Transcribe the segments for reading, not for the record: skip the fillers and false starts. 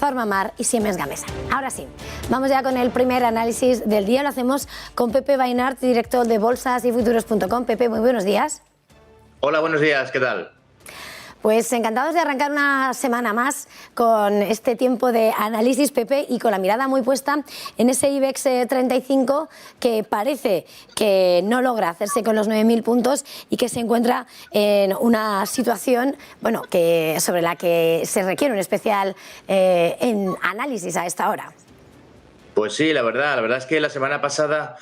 Farmamar y Siemens Gamesa. Ahora sí, vamos ya con el primer análisis del día. Lo hacemos con Pepe Bainart, director de bolsasyfuturos.com. Pepe, muy buenos días. Hola, buenos días, ¿qué tal? Pues encantados de arrancar una semana más con este tiempo de análisis, Pepe, y con la mirada muy puesta en ese IBEX 35 que parece que no logra hacerse con los 9.000 puntos y que se encuentra en una situación, bueno, sobre la que se requiere un especial análisis a esta hora. Pues sí, la verdad es que la semana pasada,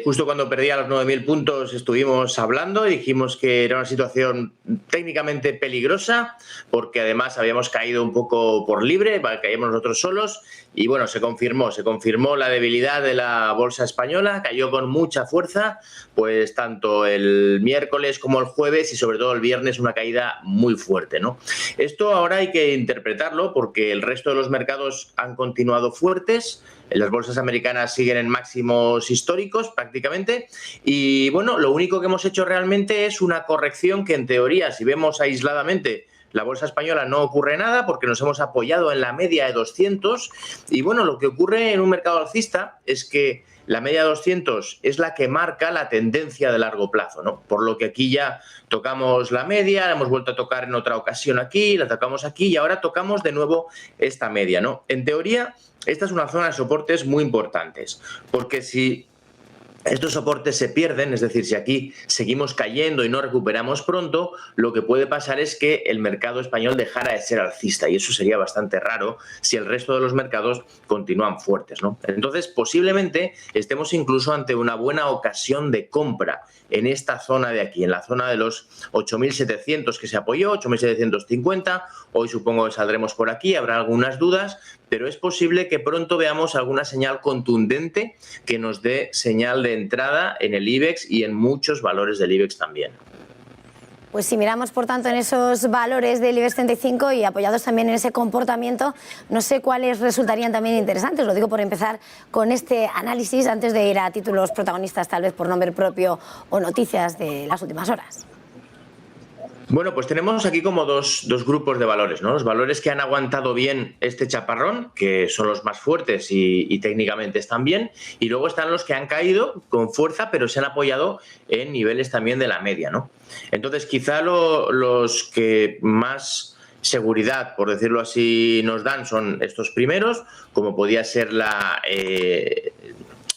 justo cuando perdía los 9.000 puntos, estuvimos hablando y dijimos que era una situación técnicamente peligrosa, porque además habíamos caído un poco por libre, caíamos nosotros solos, y bueno, se confirmó la debilidad de la bolsa española, cayó con mucha fuerza, pues tanto el miércoles como el jueves y sobre todo el viernes una caída muy fuerte, ¿no? Esto ahora hay que interpretarlo porque el resto de los mercados han continuado fuertes. Las bolsas americanas siguen en máximos históricos prácticamente y bueno, lo único que hemos hecho realmente es una corrección que en teoría, si vemos aisladamente la bolsa española, no ocurre nada porque nos hemos apoyado en la media de 200 y bueno, lo que ocurre en un mercado alcista es que la media de 200 es la que marca la tendencia de largo plazo, ¿no? Por lo que aquí ya tocamos la media, la hemos vuelto a tocar en otra ocasión aquí, la tocamos aquí y ahora tocamos de nuevo esta media, ¿no? En teoría, esta es una zona de soportes muy importantes, porque si estos soportes se pierden, es decir, si aquí seguimos cayendo y no recuperamos pronto, lo que puede pasar es que el mercado español dejara de ser alcista y eso sería bastante raro si el resto de los mercados continúan fuertes, ¿no? Entonces, posiblemente estemos incluso ante una buena ocasión de compra en esta zona de aquí, en la zona de los 8.700 que se apoyó, 8.750. Hoy supongo que saldremos por aquí, habrá algunas dudas, pero es posible que pronto veamos alguna señal contundente que nos dé señal de entrada en el IBEX y en muchos valores del IBEX también. Pues si miramos, por tanto, en esos valores del IBEX 35 y apoyados también en ese comportamiento, no sé cuáles resultarían también interesantes. Lo digo por empezar con este análisis antes de ir a títulos protagonistas, tal vez por nombre propio o noticias de las últimas horas. Bueno, pues tenemos aquí como dos grupos de valores, ¿no? Los valores que han aguantado bien este chaparrón, que son los más fuertes y técnicamente están bien, y luego están los que han caído con fuerza, pero se han apoyado en niveles también de la media, ¿no? Entonces, quizá los que más seguridad, por decirlo así, nos dan son estos primeros, como podía ser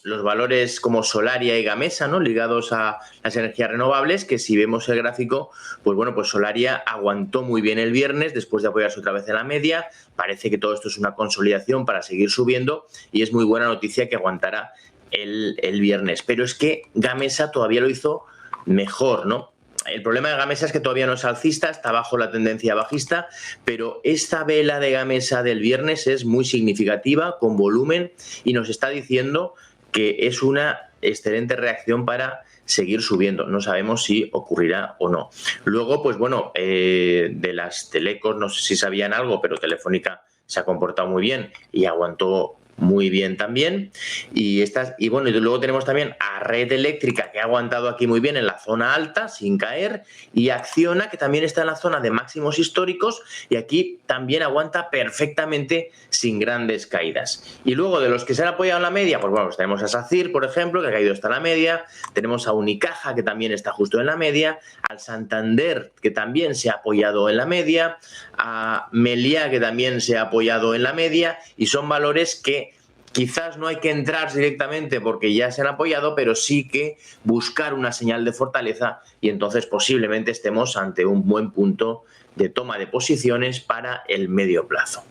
los valores como Solaria y Gamesa, ¿no? Ligados a las energías renovables, que si vemos el gráfico, pues bueno, pues Solaria aguantó muy bien el viernes después de apoyarse otra vez en la media. Parece que todo esto es una consolidación para seguir subiendo y es muy buena noticia que aguantara el viernes. Pero es que Gamesa todavía lo hizo mejor, ¿no? El problema de Gamesa es que todavía no es alcista, está bajo la tendencia bajista, pero esta vela de Gamesa del viernes es muy significativa, con volumen, y nos está diciendo que es una excelente reacción para seguir subiendo. No sabemos si ocurrirá o no. Luego, pues bueno, de las telecos, no sé si sabían algo, pero Telefónica se ha comportado muy bien y aguantó muy bien también. Y bueno, y luego tenemos también a Red Eléctrica, que ha aguantado aquí muy bien en la zona alta, sin caer, y Acciona, que también está en la zona de máximos históricos, y aquí también aguanta perfectamente sin grandes caídas. Y luego de los que se han apoyado en la media, pues bueno, pues tenemos a SACIR, por ejemplo, que ha caído hasta la media, tenemos a Unicaja, que también está justo en la media, al Santander, que también se ha apoyado en la media, a Meliá, que también se ha apoyado en la media, y son valores que quizás no hay que entrar directamente porque ya se han apoyado, pero sí que buscar una señal de fortaleza y entonces posiblemente estemos ante un buen punto de toma de posiciones para el medio plazo.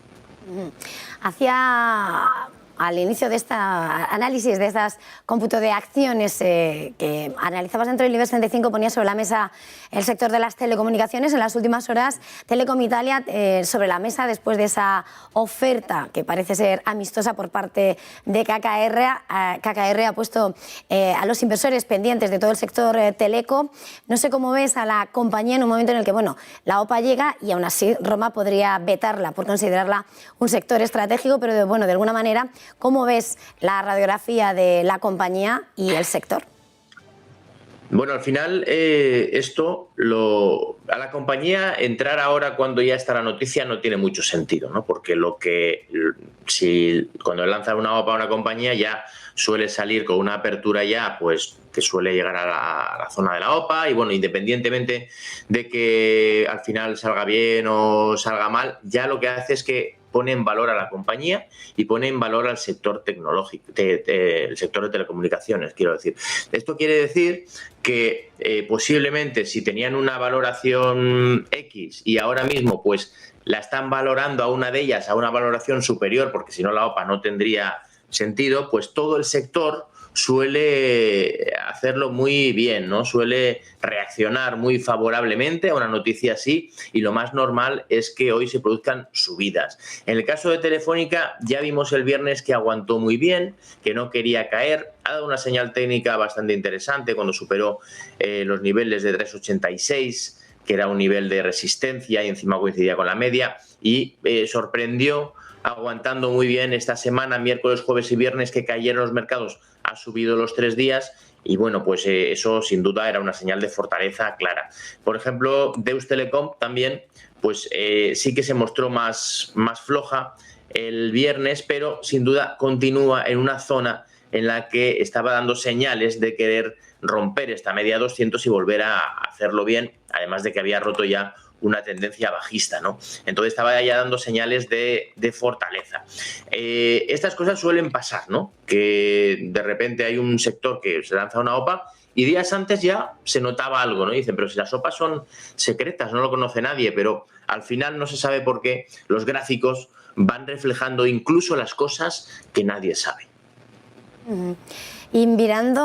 Al inicio de este análisis, de estas cómputo de acciones que analizabas dentro del IBEX 35, ponía sobre la mesa el sector de las telecomunicaciones. En las últimas horas, Telecom Italia sobre la mesa después de esa oferta que parece ser amistosa por parte de KKR. KKR ha puesto a los inversores pendientes de todo el sector teleco. No sé cómo ves a la compañía en un momento en el que, bueno, la OPA llega y aún así Roma podría vetarla por considerarla un sector estratégico, pero bueno, de alguna manera, ¿cómo ves la radiografía de la compañía y el sector? Bueno, al final a la compañía entrar ahora cuando ya está la noticia no tiene mucho sentido, ¿no? Porque si cuando lanza una OPA a una compañía ya suele salir con una apertura ya, pues que suele llegar a la zona de la OPA y bueno, independientemente de que al final salga bien o salga mal, ya lo que hace es que pone en valor a la compañía y pone en valor al sector tecnológico, el sector de telecomunicaciones, quiero decir. Esto quiere decir que posiblemente si tenían una valoración X y ahora mismo pues la están valorando a una de ellas a una valoración superior, porque si no la OPA no tendría sentido, pues todo el sector suele hacerlo muy bien, ¿no? Suele reaccionar muy favorablemente a una noticia así y lo más normal es que hoy se produzcan subidas. En el caso de Telefónica ya vimos el viernes que aguantó muy bien, que no quería caer, ha dado una señal técnica bastante interesante cuando superó los niveles de 3,86, que era un nivel de resistencia y encima coincidía con la media y sorprendió aguantando muy bien esta semana, miércoles, jueves y viernes que cayeron los mercados, ha subido los 3 días y bueno, pues eso sin duda era una señal de fortaleza clara. Por ejemplo, Deutsche Telekom también, pues sí que se mostró más floja el viernes, pero sin duda continúa en una zona en la que estaba dando señales de querer romper esta media 200 y volver a hacerlo bien, además de que había roto ya una tendencia bajista, ¿no? Entonces estaba ya dando señales de fortaleza. Estas cosas suelen pasar, ¿no? Que de repente hay un sector que se lanza una OPA y días antes ya se notaba algo, ¿no? Y dicen, pero si las OPAs son secretas, no lo conoce nadie, pero al final no se sabe por qué los gráficos van reflejando incluso las cosas que nadie sabe. Y mirando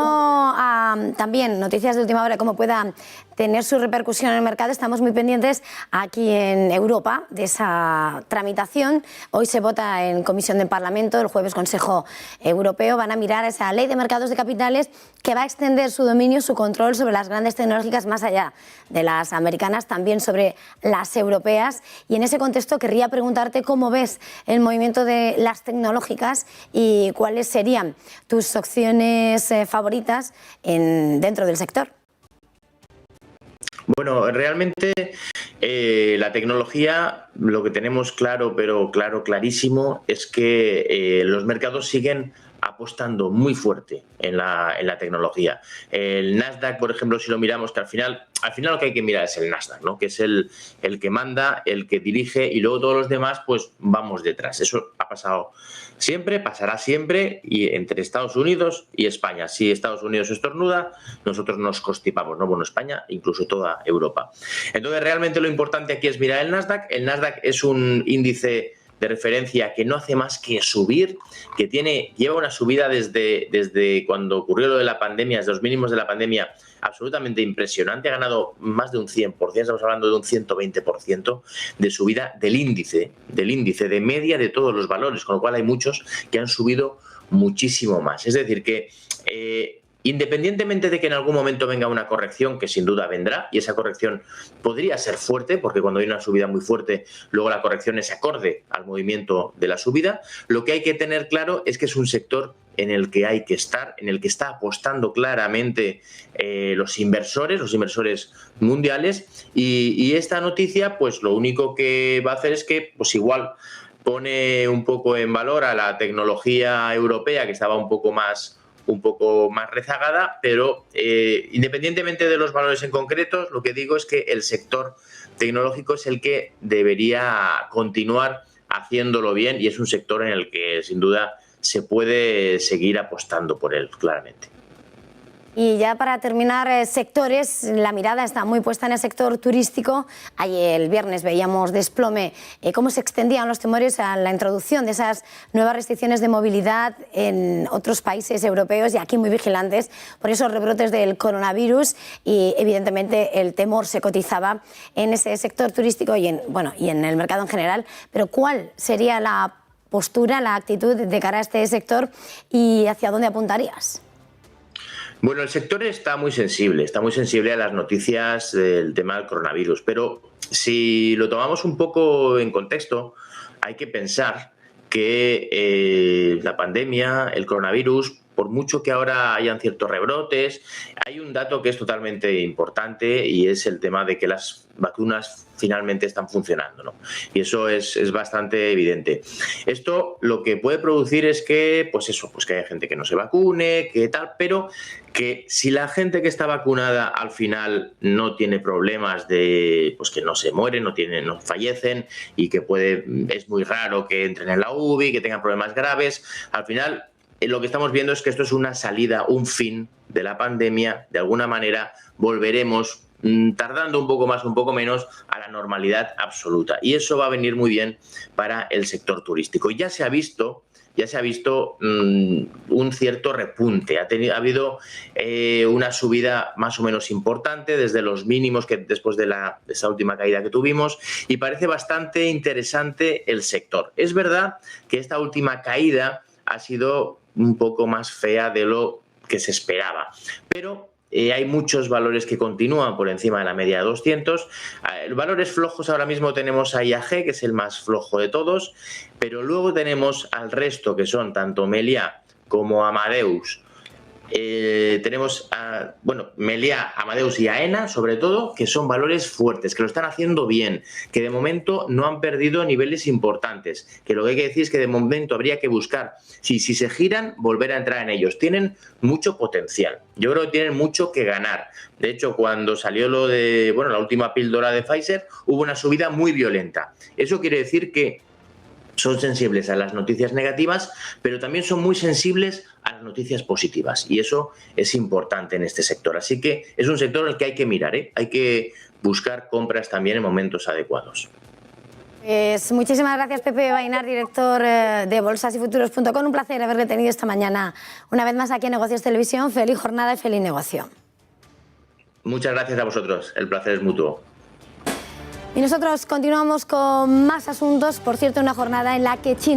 también noticias de última hora, cómo pueda tener su repercusión en el mercado, estamos muy pendientes aquí en Europa de esa tramitación. Hoy se vota en Comisión del Parlamento, el jueves Consejo Europeo. Van a mirar esa ley de mercados de capitales que va a extender su dominio, su control sobre las grandes tecnológicas más allá de las americanas, también sobre las europeas. Y en ese contexto querría preguntarte cómo ves el movimiento de las tecnológicas y cuáles serían tus opciones favoritas dentro del sector. Bueno, realmente la tecnología, lo que tenemos claro, pero clarísimo, es que los mercados siguen apostando muy fuerte en la tecnología. El Nasdaq, por ejemplo, si lo miramos, que al final lo que hay que mirar es el Nasdaq, ¿no? Que es el que manda, el que dirige y luego todos los demás pues vamos detrás. Eso ha pasado siempre, pasará siempre y entre Estados Unidos y España. Si Estados Unidos estornuda, nosotros nos constipamos, ¿no? Bueno, España, incluso toda Europa. Entonces, realmente lo importante aquí es mirar el Nasdaq. El Nasdaq es un índice de referencia que no hace más que subir, que lleva una subida desde cuando ocurrió lo de la pandemia, desde los mínimos de la pandemia, absolutamente impresionante. Ha ganado más de un 100%, estamos hablando de un 120% de subida del índice, de media de todos los valores, con lo cual hay muchos que han subido muchísimo más. Es decir, que independientemente de que en algún momento venga una corrección, que sin duda vendrá, y esa corrección podría ser fuerte, porque cuando hay una subida muy fuerte, luego la corrección es acorde al movimiento de la subida, lo que hay que tener claro es que es un sector en el que hay que estar, en el que está apostando claramente los inversores mundiales, y esta noticia, pues lo único que va a hacer es que, pues igual, pone un poco en valor a la tecnología europea, que estaba un poco más rezagada, pero independientemente de los valores en concreto, lo que digo es que el sector tecnológico es el que debería continuar haciéndolo bien y es un sector en el que sin duda se puede seguir apostando por él, claramente. Y ya para terminar, sectores, la mirada está muy puesta en el sector turístico. Ayer, el viernes, veíamos desplome, cómo se extendían los temores a la introducción de esas nuevas restricciones de movilidad en otros países europeos y aquí muy vigilantes por esos rebrotes del coronavirus y evidentemente el temor se cotizaba en ese sector turístico y en el mercado en general. Pero ¿cuál sería la postura, la actitud de cara a este sector y hacia dónde apuntarías? Bueno, el sector está muy sensible a las noticias del tema del coronavirus, pero si lo tomamos un poco en contexto, hay que pensar que la pandemia, el coronavirus, por mucho que ahora hayan ciertos rebrotes, hay un dato que es totalmente importante y es el tema de que las vacunas finalmente están funcionando, ¿no? Y eso es bastante evidente. Esto lo que puede producir es que, pues que haya gente que no se vacune, que tal, pero que si la gente que está vacunada al final no tiene problemas de, pues que no se mueren, no fallecen y que es muy raro que entren en la UBI, que tengan problemas graves, al final lo que estamos viendo es que esto es una salida, un fin de la pandemia. De alguna manera volveremos, tardando un poco más, un poco menos, a la normalidad absoluta. Y eso va a venir muy bien para el sector turístico. Ya se ha visto un cierto repunte. Ha habido una subida más o menos importante desde los mínimos que después de esa última caída que tuvimos, y parece bastante interesante el sector. Es verdad que esta última caída ha sido un poco más fea de lo que se esperaba, pero hay muchos valores que continúan por encima de la media de 200. Valores flojos ahora mismo tenemos a IAG, que es el más flojo de todos, pero luego tenemos al resto, que son tanto Meliá como Amadeus. Tenemos a Meliá, Amadeus y Aena, sobre todo, que son valores fuertes, que lo están haciendo bien, que de momento no han perdido niveles importantes, que lo que hay que decir es que de momento habría que buscar, si se giran, volver a entrar en ellos. Tienen mucho potencial, yo creo que tienen mucho que ganar. De hecho, cuando salió lo de la última píldora de Pfizer, hubo una subida muy violenta. Eso quiere decir que son sensibles a las noticias negativas, pero también son muy sensibles a las noticias positivas, y eso es importante en este sector. Así que es un sector en el que hay que mirar, hay que buscar compras también en momentos adecuados. Pues muchísimas gracias, Pepe Vainar, director de bolsasyfuturos.com. Un placer haberle tenido esta mañana una vez más aquí en Negocios Televisión. Feliz jornada y feliz negocio. Muchas gracias a vosotros, el placer es mutuo. Y nosotros continuamos con más asuntos. Por cierto, una jornada en la que China